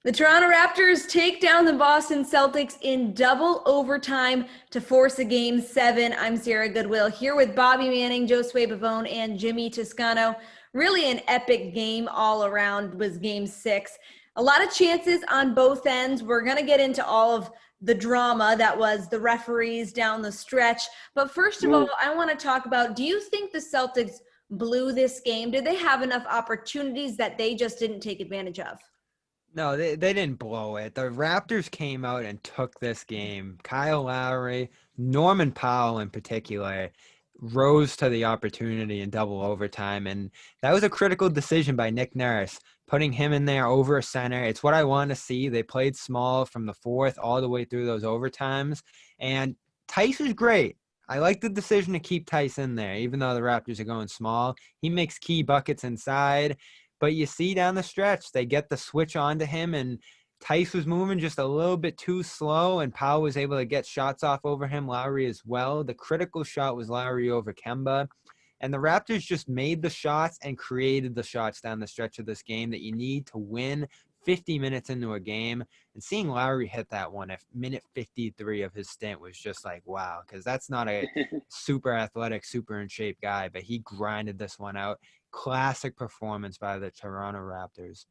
The Toronto Raptors take down the Boston Celtics in double overtime to force a game 7. I'm Sarah Goodwill here with Bobby Manning, Josue Pavon, and Jimmy Toscano. Really an epic game all around was game 6. A lot of chances on both ends. We're going to get into all of the drama that was the referees down the stretch. But first of all, I want to talk about, do you think the Celtics blew this game? Did they have enough opportunities that they just didn't take advantage of? No, they didn't blow it. The Raptors came out and took this game. Kyle Lowry, Norman Powell in particular, rose to the opportunity in double overtime. And that was a critical decision by Nick Nurse, putting him in there over a center. It's what I want to see. They played small from the fourth all the way through those overtimes. And Tice was great. I like the decision to keep Tice in there, even though the Raptors are going small. He makes key buckets inside. But you see down the stretch, they get the switch onto him, and Tice was moving just a little bit too slow, and Powell was able to get shots off over him, Lowry as well. The critical shot was Lowry over Kemba. And the Raptors just made the shots and created the shots down the stretch of this game that you need to win 50 minutes into a game. And seeing Lowry hit that one at minute 53 of his stint was just like, wow, because that's not a super athletic, super in shape guy, but he grinded this one out. Classic performance by the Toronto Raptors.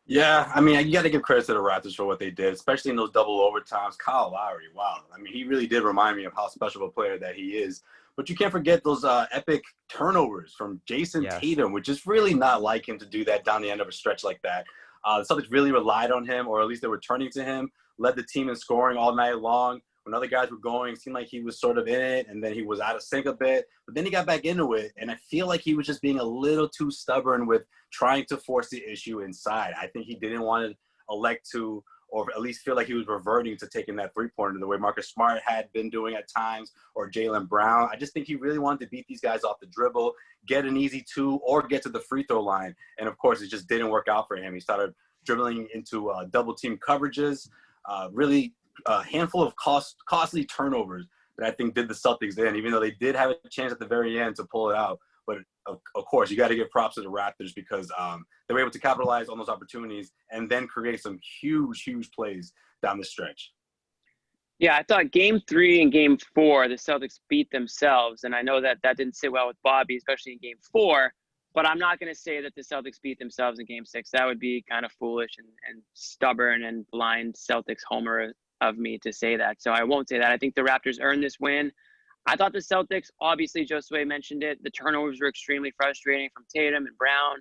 Yeah, I mean, you got to give credit to the Raptors for what they did, especially in those double overtimes. Kyle Lowry, wow. I mean, he really did remind me of how special a player that he is. But you can't forget those epic turnovers from Jason Tatum, which is really not like him to do that down the end of a stretch like that. The Celtics really relied on him, or at least they were turning to him, led the team in scoring all night long. When other guys were going, it seemed like he was sort of in it, and then he was out of sync a bit. But then he got back into it, and I feel like he was just being a little too stubborn with trying to force the issue inside. I think he didn't want to elect to, or at least feel like he was reverting to taking that three-pointer the way Marcus Smart had been doing at times, or Jaylen Brown. I just think he really wanted to beat these guys off the dribble, get an easy two, or get to the free throw line. And, of course, it just didn't work out for him. He started dribbling into double-team coverages, really – a handful of costly turnovers that I think did the Celtics in, even though they did have a chance at the very end to pull it out. But, of course, you got to give props to the Raptors because they were able to capitalize on those opportunities and then create some huge, huge plays down the stretch. Yeah, I thought game 3 and game 4, the Celtics beat themselves. And I know that didn't sit well with Bobby, especially in game 4. But I'm not going to say that the Celtics beat themselves in game 6. That would be kind of foolish and stubborn and blind Celtics homer of me to say that. So I won't say that. I think the Raptors earned this win. I thought the Celtics, obviously, Josue mentioned it, the turnovers were extremely frustrating from Tatum and Brown.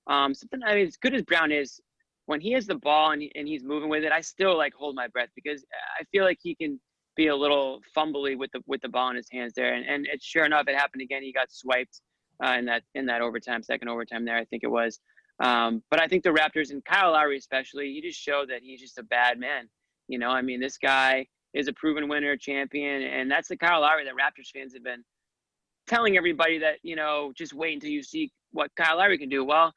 I mean, as good as Brown is, when he has the ball and he's moving with it, I still hold my breath because I feel like he can be a little fumbly with the ball in his hands there. And it's sure enough, it happened again. He got swiped in that overtime, second overtime there, I think it was. But I think the Raptors, and Kyle Lowry especially, he just showed that he's just a bad man. You know, I mean, this guy is a proven winner, champion, and that's the Kyle Lowry that Raptors fans have been telling everybody that, just wait until you see what Kyle Lowry can do. Well,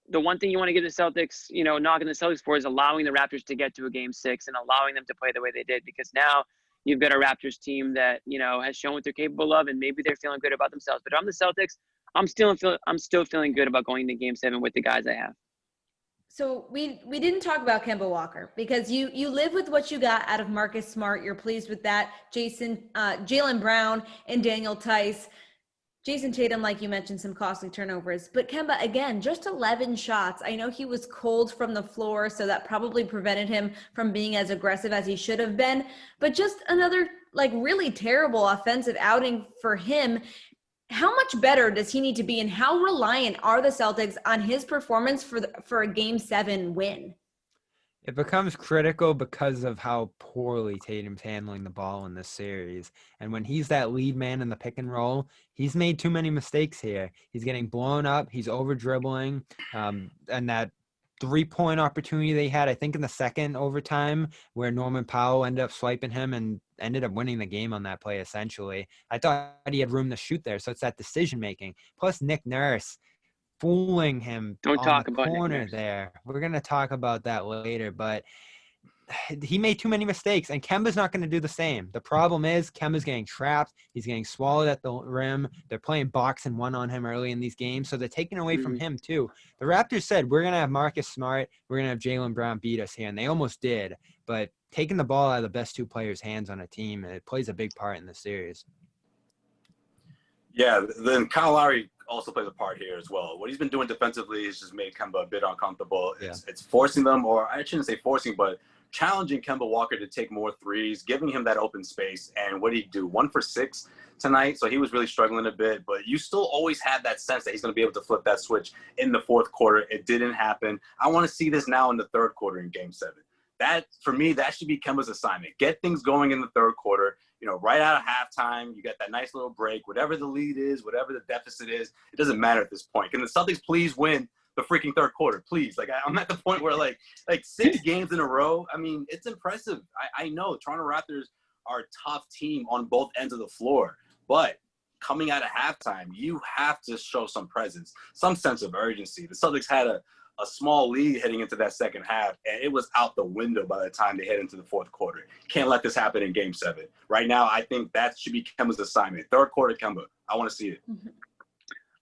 the one thing you want to give the Celtics, knocking the Celtics for is allowing the Raptors to get to a game 6 and allowing them to play the way they did, because now you've got a Raptors team that, has shown what they're capable of, and maybe they're feeling good about themselves. But if I'm the Celtics, I'm still feeling good about going to game 7 with the guys I have. So we didn't talk about Kemba Walker because you live with what you got out of Marcus Smart. You're pleased with that. Jaylen Brown and Daniel Tice. Jason Tatum, like you mentioned, some costly turnovers. But Kemba, again, just 11 shots. I know he was cold from the floor, so that probably prevented him from being as aggressive as he should have been. But just another, really terrible offensive outing for him. How much better does he need to be, and how reliant are the Celtics on his performance for a Game 7 win? It becomes critical because of how poorly Tatum's handling the ball in this series. And when he's that lead man in the pick and roll, he's made too many mistakes here. He's getting blown up. He's over dribbling. And that 3-point opportunity they had, I think in the second overtime, where Norman Powell ended up swiping him and ended up winning the game on that play, essentially. I thought he had room to shoot there. So it's that decision making. Plus Nick Nurse fooling him Don't on talk the about corner there. We're going to talk about that later, but he made too many mistakes, and Kemba's not going to do the same. The problem is Kemba's getting trapped. He's getting swallowed at the rim. They're playing box and one on him early in these games, so they're taking away from him too. The Raptors said, we're going to have Marcus Smart, we're going to have Jaylen Brown beat us here, and they almost did. But taking the ball out of the best two players' hands on a team, it plays a big part in the series. Yeah, then Kyle Lowry also plays a part here as well. What he's been doing defensively has just made Kemba a bit uncomfortable. It's forcing them, or I shouldn't say forcing, but challenging Kemba Walker to take more threes, giving him that open space. And what did he do? 1 for 6 tonight. So he was really struggling a bit, but you still always had that sense that he's going to be able to flip that switch in the fourth quarter. It didn't happen. I want to see this now in the third quarter in Game 7. That, for me, that should be Kemba's assignment. Get things going in the third quarter. You know, right out of halftime, you get that nice little break. Whatever the lead is, whatever the deficit is, it doesn't matter at this point. Can the Celtics please win the freaking third quarter, please? Like, I'm at the point where, like 6 games in a row, I mean, it's impressive. I know Toronto Raptors are a tough team on both ends of the floor, but coming out of halftime, you have to show some presence, some sense of urgency. The Celtics had a small lead heading into that second half, and it was out the window by the time they head into the fourth quarter. Can't let this happen in Game 7. Right now, I think that should be Kemba's assignment. Third quarter, Kemba. I want to see it.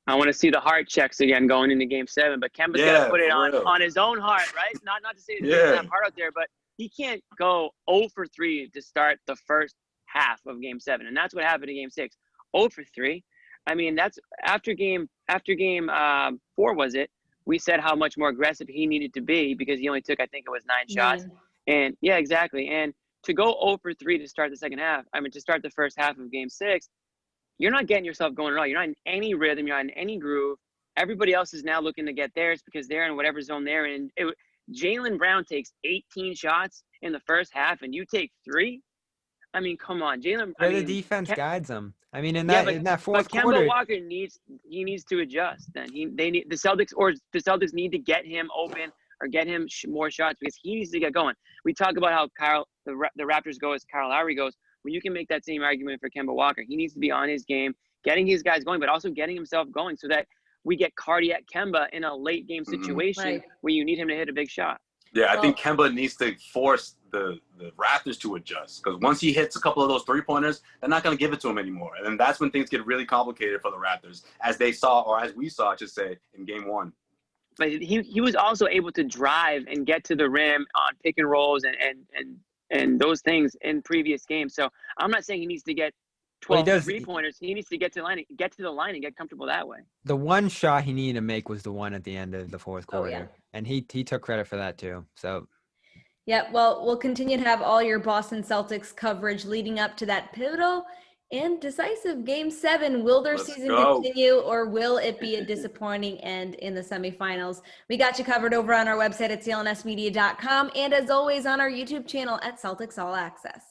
I want to see the heart checks again going into Game 7, but Kemba's got to put it on his own heart, right? Not to say that he doesn't have heart out there, but he can't go 0 for 3 to start the first half of Game 7, and that's what happened in Game 6. 0 for 3. I mean, that's after game 4, was it? We said how much more aggressive he needed to be because he only took, I think it was 9 shots. And yeah, exactly. And to go 0 for 3 to start the second half, to start the first half of Game 6, you're not getting yourself going at all. You're not in any rhythm. You're not in any groove. Everybody else is now looking to get theirs because they're in whatever zone they're in. Jaylen Brown takes 18 shots in the first half, and you take 3? I mean, come on, Jaylen. The defense guides them. I mean, in that fourth quarter, Kemba Walker needs to adjust. Then the Celtics need to get him open or get him more shots because he needs to get going. We talk about how the Raptors go as Kyle Lowry goes. Well, you can make that same argument for Kemba Walker. He needs to be on his game, getting his guys going, but also getting himself going so that we get cardiac Kemba in a late game situation where you need him to hit a big shot. Yeah, I think Kemba needs to force the Raptors to adjust because once he hits a couple of those three-pointers, they're not going to give it to him anymore. And then that's when things get really complicated for the Raptors, as we saw, I should say, in Game 1. But he was also able to drive and get to the rim on pick and rolls and those things in previous games. So I'm not saying he needs to get 12 three-pointers. He needs to get to the line and get comfortable that way. The one shot he needed to make was the one at the end of the fourth quarter. And he took credit for that too. So yeah, well, we'll continue to have all your Boston Celtics coverage leading up to that pivotal and decisive Game 7. Will their season continue, or will it be a disappointing end in the semifinals? We got you covered over on our website at clnsmedia.com, and as always on our YouTube channel at Celtics All Access.